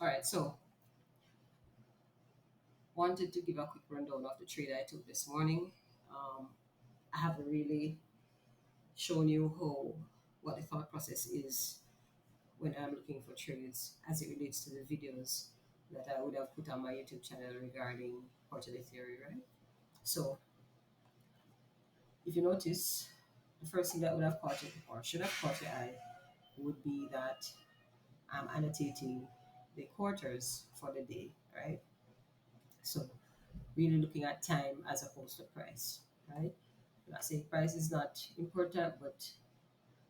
All right, so wanted to give a quick rundown of the trade I took this morning. Um, I haven't really shown you how what the thought process is when I'm looking for trades as it relates to the videos that I would have put on my YouTube channel regarding quarterly theory, right? So if you notice, the first thing that would have caught it or should have caught your eye would be that I'm annotating the quarters for the day, right? So really looking at time as opposed to price, right? I'm not saying price is not important, but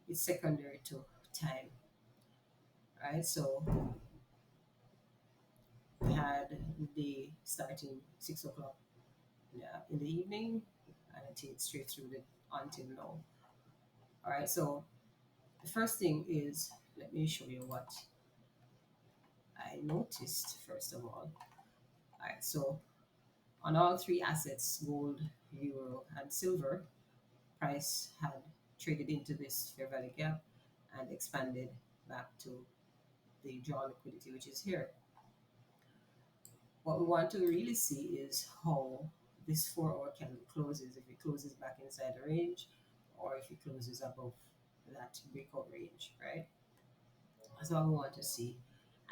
it's secondary to time, right? So we had the day starting 6 o'clock in the evening and it straight through the until now. All right, so the first thing is let me show you what I noticed first of all. All right, so on all three assets, gold, euro, and silver, price had traded into this fair value gap and expanded back to the drawn liquidity, which is here. What we want to really see is how this 4 hour candle closes, if it closes back inside the range or if it closes above that breakout range, right? That's what we want to see.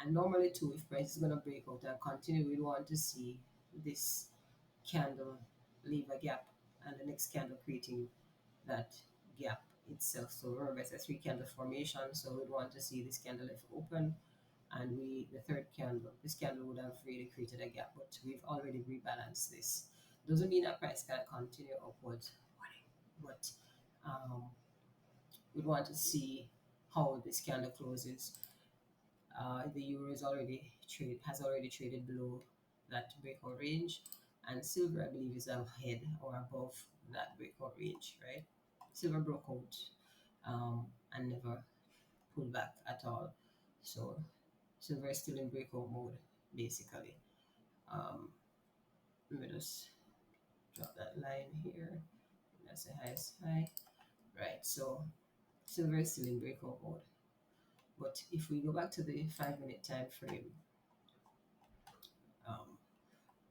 And normally too, if price is going to break out and continue, we want to see this candle leave a gap and the next candle creating that gap itself. So remember it's a three candle formation, so we'd want to see this candle left open and we the third candle, this candle would have really created a gap, but we've already rebalanced this. Doesn't mean that price can continue upward, but um, we'd want to see how this candle closes. The euro is already has already traded below that breakout range, and silver I believe is ahead or above that breakout range, right? Silver broke out and never pulled back at all. So silver is still in breakout mode basically. Um, Let me just drop that line here. That's the highest high, right? So silver is still in breakout mode. But if we go back to the 5 minute time frame, um,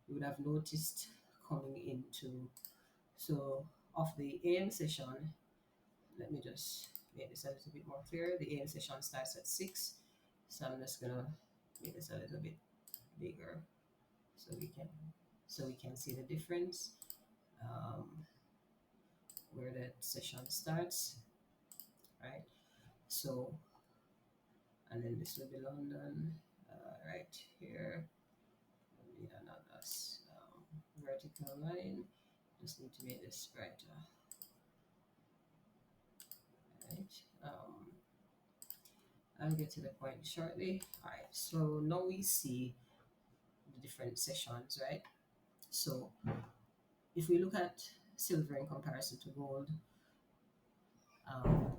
you would have noticed coming into so of the AM session. Let me just make this a little bit more clear. The AM session starts at 6, so I'm just gonna make this a little bit bigger so we can see the difference, um, where that session starts, right? So and then this will be London, right here. We need another vertical line. Just need to make this brighter, right? I'll get to the point shortly. All right, so now we see the different sessions, right? So if we look at silver in comparison to gold, um,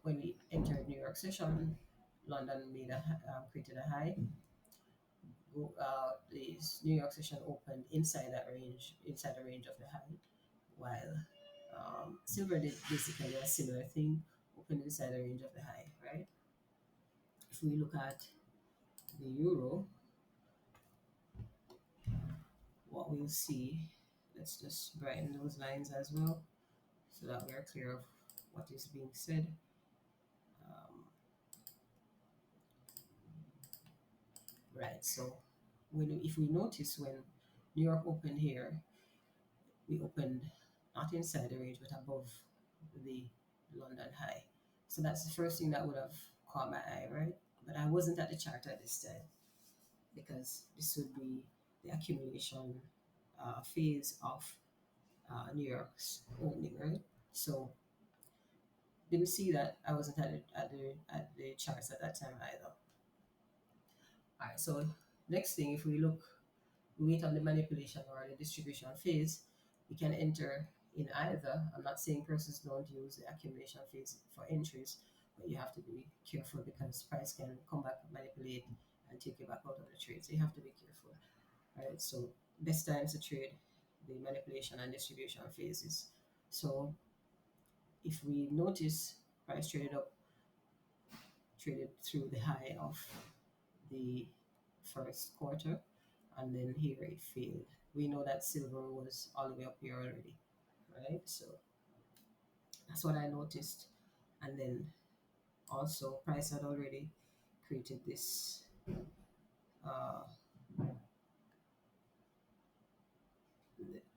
when we entered New York session, London created a high. The New York session opened inside the range of the high, while silver did basically a similar thing, opened inside the range of the high, right? If we look at the euro, what we'll see, let's just brighten those lines as well so that we are clear of what is being said. Um, right, so if we notice when New York opened here, we opened not inside the range but above the London high. So that's the first thing that would have caught my eye, right? But I wasn't at the chart at this time because this would be the accumulation phase of New York's opening, right? So didn't see that. I wasn't at the charts at that time either. All right, so next thing, if we wait on the manipulation or the distribution phase, we can enter in either. I'm not saying persons don't use the accumulation phase for entries, but you have to be careful because price can come back, manipulate, and take you back out of the trade. So you have to be careful. All right, so best times to trade the manipulation and distribution phases. So if we notice price traded through the high of the first quarter, and then here it failed. We know that silver was all the way up here already, right? So that's what I noticed. And then also price had already created this uh,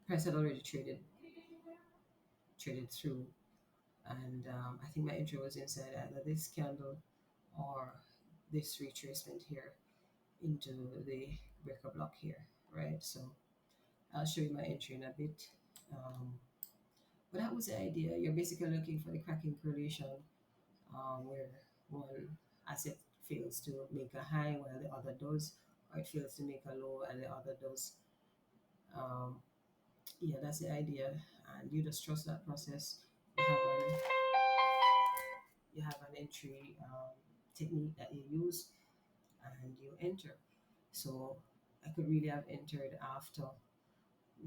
price had already traded through, and I think my entry was inside either this candle or this retracement here into the breaker block here, right? So I'll show you my entry in a bit. Um, but that was the idea. You're basically looking for the cracking correlation where one asset fails to make a high while the other does, or it fails to make a low and the other does. Um, yeah, that's the idea, and you just trust that process. You have an you have an entry technique that you use, and you enter. So I could really have entered after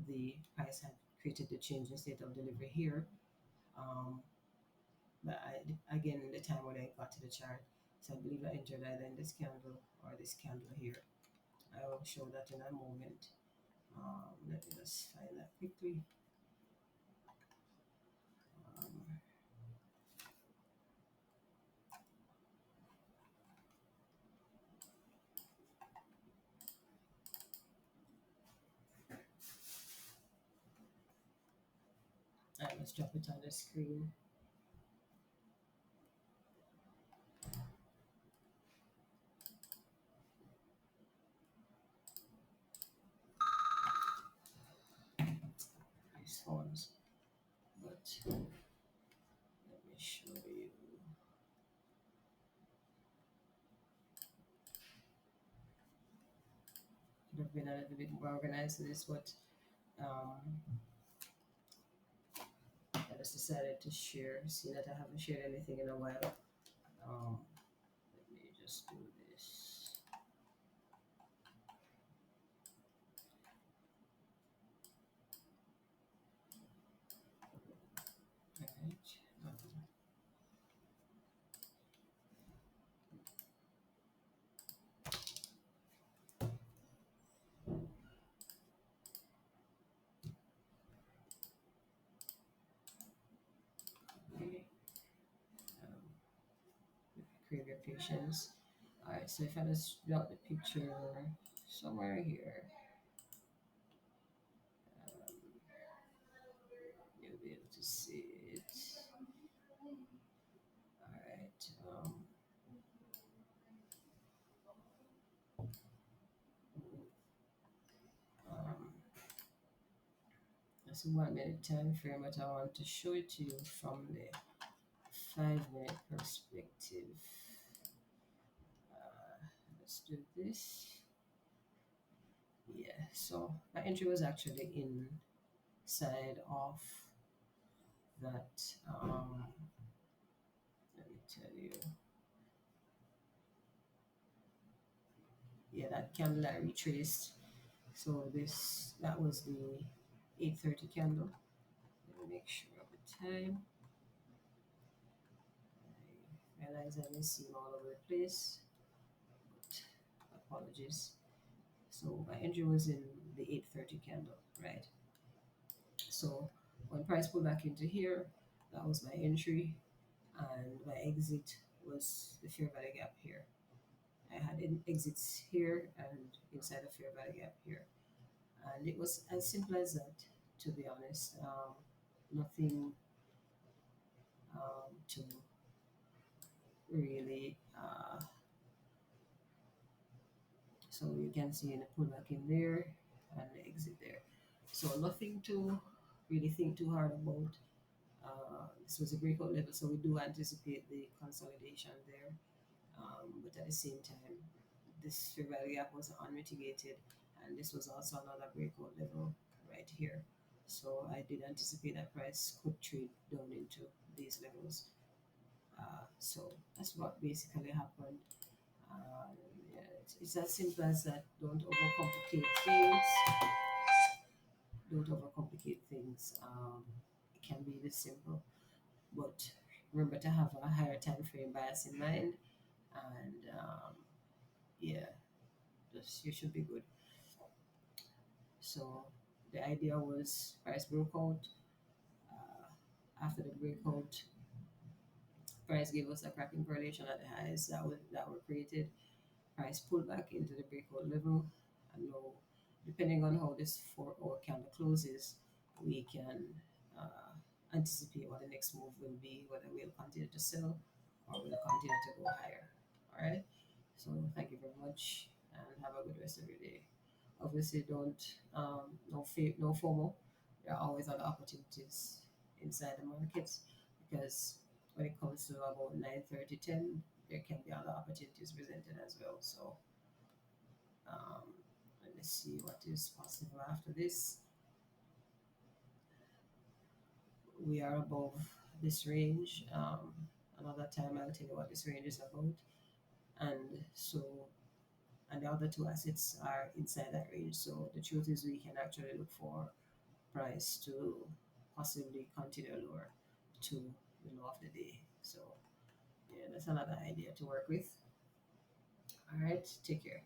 the price had created the change in state of delivery here. Um, but again, in the time when I got to the chart, so I believe I entered either in this candle or this candle here. I will show that in a moment. Let me just find that quickly. Um, let's drop it on the screen. These phones, but let me show you. Could have been a little bit more organized with this, but um, I just decided to share, seeing that I haven't shared anything in a while. Um, Let me just do this. All right. Okay. Um, crave your patience. All right. So if I just drop the picture somewhere here, you'll be able to see it. All right. Um, that's a 1 minute time frame, but I want to show it to you from the 5 minute perspective. Let's do this. Yeah, so my entry was actually inside of that. Let me tell you. Yeah, that candle I retraced. So that was the 8:30 candle. Let me make sure of the time. I realize I may seem all over the place, but apologies. So my entry was in the 8:30 candle, right? So when price pulled back into here, that was my entry, and my exit was the fair value gap here. I had exits here and inside the fair value gap here, and it was as simple as that. To be honest, nothing to really. So you can see in the pullback in there and the exit there. So nothing to really think too hard about. This was a breakout level, so we do anticipate the consolidation there. But at the same time, this fair value gap was unmitigated, and this was also another breakout level right here. So I did anticipate that price could trade down into these levels. So that's what basically happened. Uh, yeah, it's as simple as that. Don't overcomplicate things. Don't overcomplicate things. It can be this simple, but remember to have a higher time frame bias in mind. And yeah, you should be good. So the idea was price broke out. After the breakout, price gave us a cracking correlation at the highs that were created. Price pulled back into the breakout level, and now, depending on how this 4 hour candle closes, we can uh, anticipate what the next move will be, whether we'll continue to sell or we'll continue to go higher. All right. So thank you very much, and have a good rest of your day. Obviously, don't no FOMO. There are always other opportunities inside the markets, because when it comes to about 9:30, 10, there can be other opportunities presented as well. So um, let me see what is possible after this. We are above this range. Another time I'll tell you what this range is about. And so, and the other two assets are inside that range. So the truth is, we can actually look for price to possibly continue lower to the low of the day. So yeah, that's another idea to work with. All right, take care.